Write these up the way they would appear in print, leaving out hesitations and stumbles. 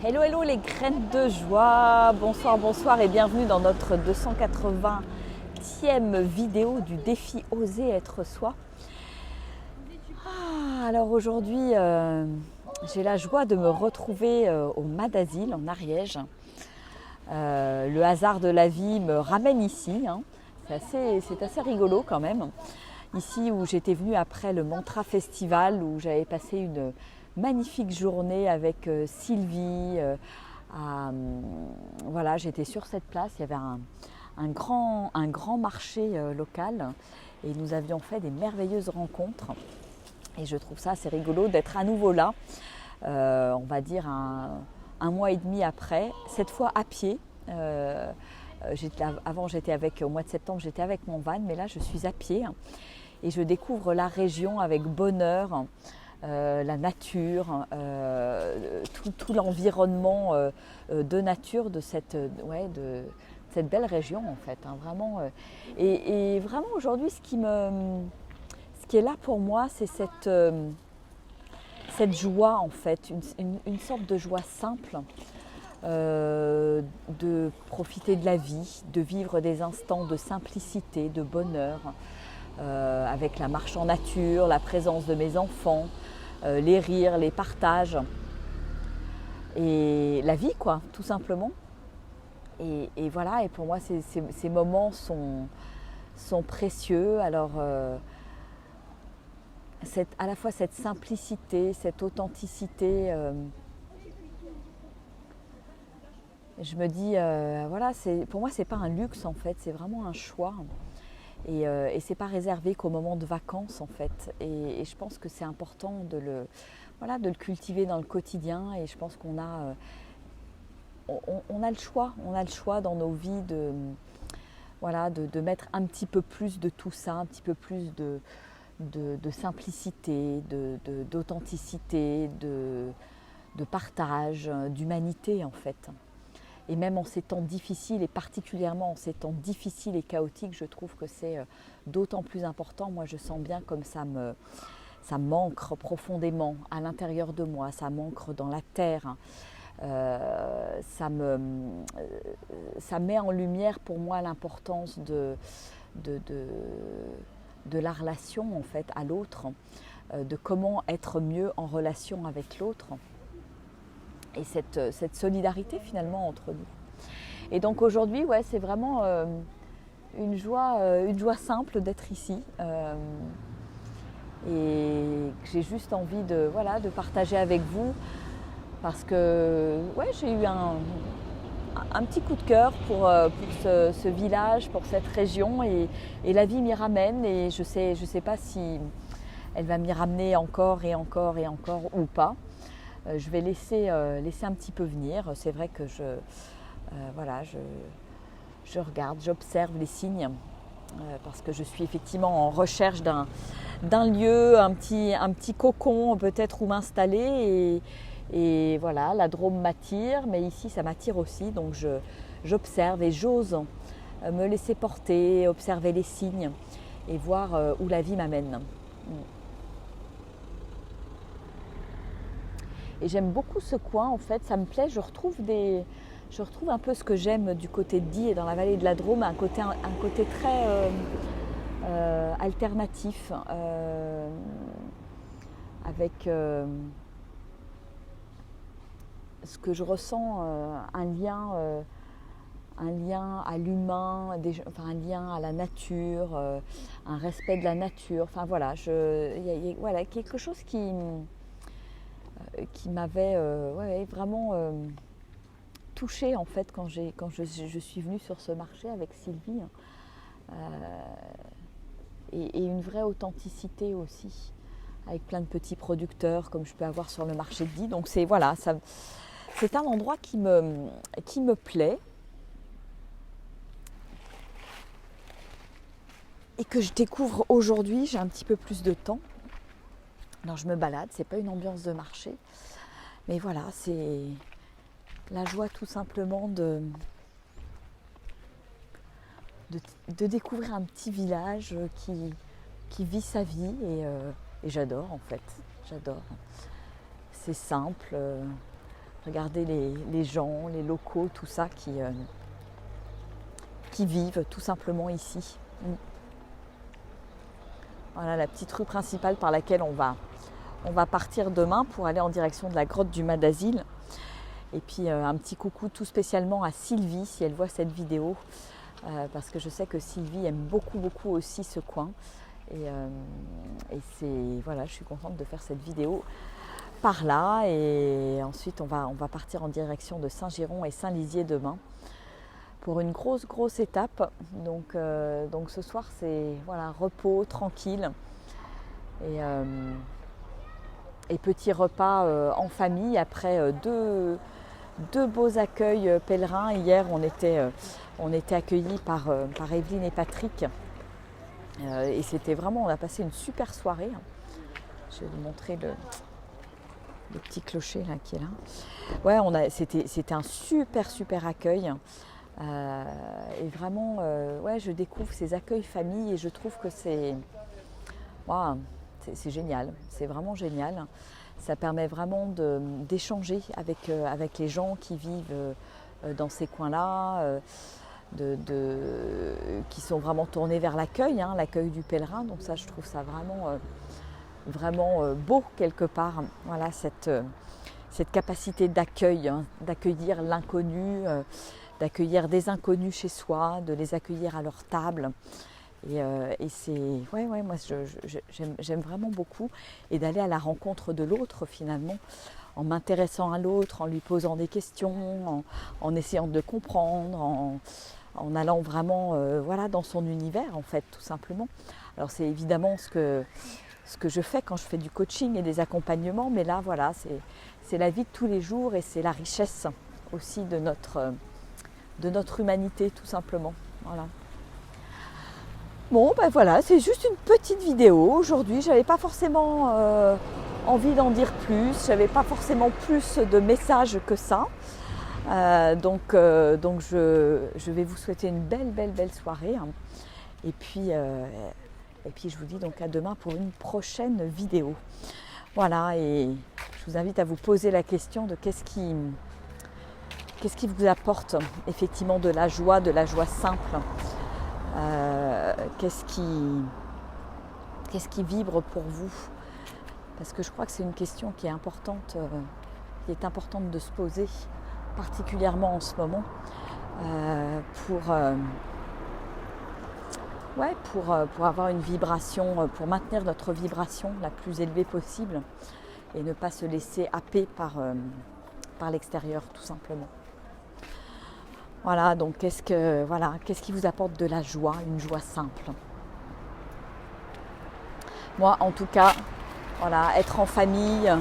Hello, hello les graines de joie, bonsoir, bonsoir et bienvenue dans notre 280e vidéo du défi Oser être soi. Alors aujourd'hui, j'ai la joie de me retrouver au Madasil en Ariège. Le hasard de la vie me ramène ici, hein. C'est assez rigolo quand même. Ici où j'étais venue après le Mantra Festival, où j'avais passé une magnifique journée avec Sylvie. Voilà, j'étais sur cette place, il y avait un grand marché local et nous avions fait des merveilleuses rencontres. Et je trouve ça assez rigolo d'être à nouveau là, on va dire un mois et demi après, cette fois à pied. Avant, au mois de septembre, j'étais avec mon van, mais là, je suis à pied et je découvre la région avec bonheur, la nature, tout l'environnement de nature de cette belle région en fait, hein, vraiment. Et vraiment aujourd'hui, ce qui est là pour moi, c'est cette joie en fait, une sorte de joie simple. De profiter de la vie, de vivre des instants de simplicité, de bonheur, avec la marche en nature, la présence de mes enfants, les rires, les partages et la vie quoi, tout simplement. Et voilà, et pour moi ces moments sont précieux. Alors à la fois cette simplicité, cette authenticité, je me dis, voilà, pour moi, c'est pas un luxe en fait, c'est vraiment un choix. Et c'est pas réservé qu'au moment de vacances en fait. Et je pense que c'est important de le cultiver dans le quotidien. Et je pense qu'on a, on a le choix dans nos vies de mettre un petit peu plus de tout ça, un petit peu plus de simplicité, d'authenticité, de partage, d'humanité en fait. Et même en ces temps difficiles, et particulièrement en ces temps difficiles et chaotiques, je trouve que c'est d'autant plus important. Moi, je sens bien comme ça m'ancre profondément à l'intérieur de moi, ça m'ancre dans la terre. Ça met en lumière pour moi l'importance de la relation en fait à l'autre, de comment être mieux en relation avec l'autre. Et cette solidarité finalement entre nous. Et donc aujourd'hui, ouais, c'est vraiment une joie simple d'être ici. Et j'ai juste envie de partager avec vous parce que ouais, j'ai eu un petit coup de cœur pour ce village, pour cette région et la vie m'y ramène et je sais pas si elle va m'y ramener encore et encore et encore ou pas. Je vais laisser un petit peu venir. C'est vrai que je regarde, j'observe les signes parce que je suis effectivement en recherche d'un lieu, un petit cocon peut-être où m'installer et voilà, la Drôme m'attire, mais ici ça m'attire aussi, donc j'observe et j'ose me laisser porter, observer les signes et voir où la vie m'amène. Et j'aime beaucoup ce coin en fait, ça me plaît, je retrouve un peu ce que j'aime du côté de Die et dans la vallée de la Drôme, un côté très alternatif, avec ce que je ressens, un lien à l'humain, un lien à la nature, un respect de la nature, enfin voilà, voilà quelque chose qui m'avait vraiment touchée en fait quand je suis venue sur ce marché avec Sylvie, et une vraie authenticité aussi avec plein de petits producteurs comme je peux avoir sur le marché de Die. Donc c'est un endroit qui me plaît et que je découvre aujourd'hui. J'ai un petit peu plus de temps. Alors je me balade, c'est pas une ambiance de marché, mais voilà, c'est la joie tout simplement de découvrir un petit village qui vit sa vie et j'adore en fait, j'adore. C'est simple, Regardez les gens, les locaux, tout ça qui vivent tout simplement ici. Voilà la petite rue principale par laquelle on va partir demain pour aller en direction de la grotte du Mât d'Asile. Et puis un petit coucou tout spécialement à Sylvie si elle voit cette vidéo, parce que je sais que Sylvie aime beaucoup aussi ce coin. Et voilà, je suis contente de faire cette vidéo par là. Et ensuite on va partir en direction de Saint-Girons et Saint-Lizier demain pour une grosse étape. Donc ce soir c'est voilà, repos, tranquille et petit repas en famille après deux beaux accueils pèlerins. Hier on était accueillis par Evelyne et Patrick et c'était vraiment, on a passé une super soirée. Je vais vous montrer le petit clocher là qui est là. Ouais, c'était un super accueil. Et vraiment, ouais, je découvre ces accueils famille et je trouve que c'est génial, c'est vraiment génial. Ça permet vraiment d'échanger avec les gens qui vivent dans ces coins-là, qui sont vraiment tournés vers l'accueil, l'accueil du pèlerin. Donc ça, je trouve ça vraiment beau quelque part. Voilà, cette capacité d'accueil, d'accueillir l'inconnu, d'accueillir des inconnus chez soi, de les accueillir à leur table. Et c'est, moi j'aime vraiment beaucoup, et d'aller à la rencontre de l'autre finalement, en m'intéressant à l'autre, en lui posant des questions, en essayant de comprendre, en allant vraiment dans son univers en fait, tout simplement. Alors c'est évidemment ce que je fais quand je fais du coaching et des accompagnements, mais là voilà, c'est la vie de tous les jours et c'est la richesse aussi de notre humanité tout simplement. Voilà. Bon ben voilà, c'est juste une petite vidéo aujourd'hui, j'avais pas forcément envie d'en dire plus, j'avais pas forcément plus de messages que ça. Donc je vais vous souhaiter une belle soirée. Et puis je vous dis donc à demain pour une prochaine vidéo. Voilà, et je vous invite à vous poser la question de qu'est-ce qui vous apporte effectivement de la joie simple. Qu'est-ce qui vibre pour vous? Parce que je crois que c'est une question qui est importante de se poser, particulièrement en ce moment, pour avoir une vibration, pour maintenir notre vibration la plus élevée possible et ne pas se laisser happer par l'extérieur tout simplement. Voilà, donc qu'est-ce qui vous apporte de la joie, une joie simple? Moi, en tout cas, voilà, être en famille,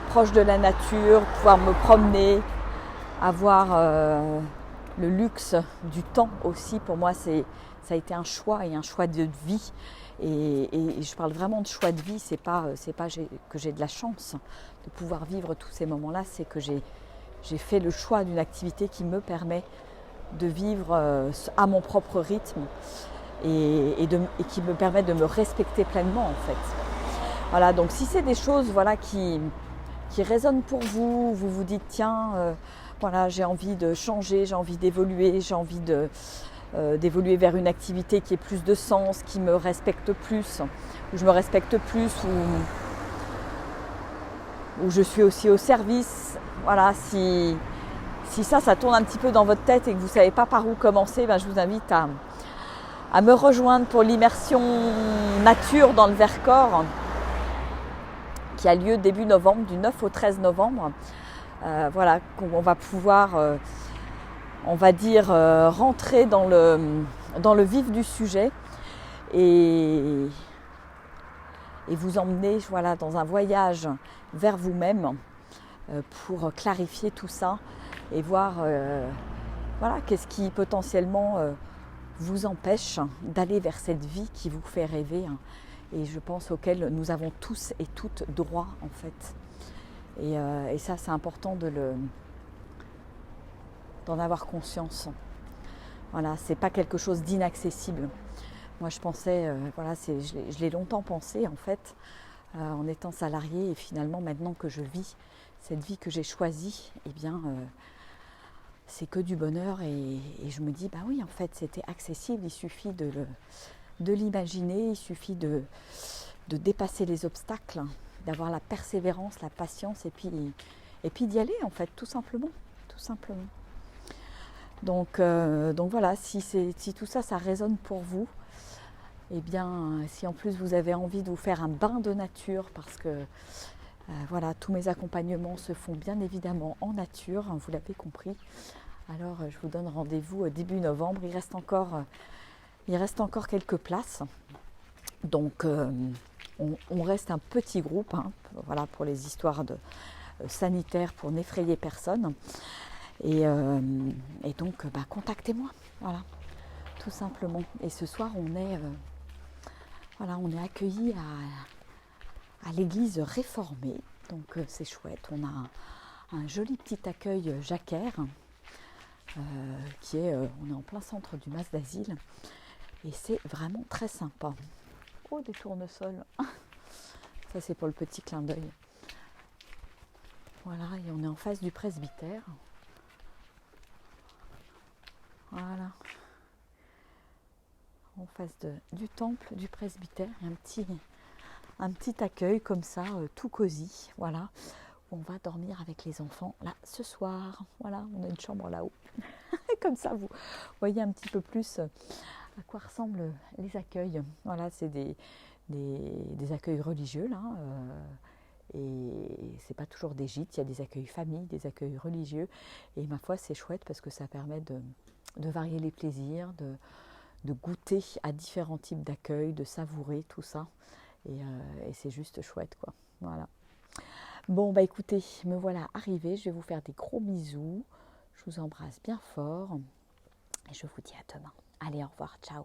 proche de la nature, pouvoir me promener, avoir le luxe du temps aussi, pour moi, ça a été un choix et un choix de vie. Et je parle vraiment de choix de vie, c'est pas que j'ai de la chance de pouvoir vivre tous ces moments-là, c'est que j'ai fait le choix d'une activité qui me permet de vivre à mon propre rythme et qui me permet de me respecter pleinement en fait. Voilà, donc si c'est des choses qui résonnent pour vous, vous vous dites tiens, j'ai envie de changer, j'ai envie d'évoluer, j'ai envie d'évoluer vers une activité qui ait plus de sens, qui me respecte plus, où je me respecte plus, où je suis aussi au service. Voilà, si ça tourne un petit peu dans votre tête et que vous ne savez pas par où commencer, je vous invite à me rejoindre pour l'immersion nature dans le Vercors qui a lieu début novembre, du 9 au 13 novembre. On va pouvoir, rentrer dans le vif du sujet et vous emmener dans un voyage vers vous-même pour clarifier tout ça et voir qu'est-ce qui potentiellement vous empêche d'aller vers cette vie qui vous fait rêver et je pense auquel nous avons tous et toutes droit en fait. Et ça c'est important d'en avoir conscience. Voilà, c'est pas quelque chose d'inaccessible. Moi je pensais, je l'ai longtemps pensé en fait, en étant salariée et finalement maintenant que je vis cette vie que j'ai choisie, eh bien, c'est que du bonheur. Et je me dis, bah oui, en fait, c'était accessible. Il suffit de l'imaginer, il suffit de dépasser les obstacles, d'avoir la persévérance, la patience, et puis d'y aller, en fait, tout simplement. Tout simplement. Donc voilà, si tout ça, ça résonne pour vous, eh bien, si en plus vous avez envie de vous faire un bain de nature, parce que voilà, tous mes accompagnements se font bien évidemment en nature, hein, vous l'avez compris. Alors je vous donne rendez-vous début novembre, il reste encore quelques places. Donc on reste un petit groupe, hein, voilà, pour les histoires sanitaires, pour n'effrayer personne. Et donc contactez-moi, voilà, tout simplement. Et ce soir on est accueillis à l'église réformée, donc c'est chouette. On a un joli petit accueil jacquaire, on est en plein centre du Mas d'Asile, et c'est vraiment très sympa. Oh, des tournesols. Ça, c'est pour le petit clin d'œil. Voilà, et on est en face du presbytère. Voilà. En face du temple, du presbytère, un petit accueil comme ça, tout cosy. Voilà. On va dormir avec les enfants là ce soir. Voilà, on a une chambre là-haut. Comme ça, vous voyez un petit peu plus à quoi ressemblent les accueils. Voilà, c'est des accueils religieux là. Et c'est pas toujours des gîtes, il y a des accueils familles, des accueils religieux. Et ma foi, c'est chouette parce que ça permet de varier les plaisirs, de goûter à différents types d'accueils, de savourer tout ça. Et c'est juste chouette, quoi. Voilà. Bon, bah écoutez, me voilà arrivée. Je vais vous faire des gros bisous. Je vous embrasse bien fort. Et je vous dis à demain. Allez, au revoir. Ciao.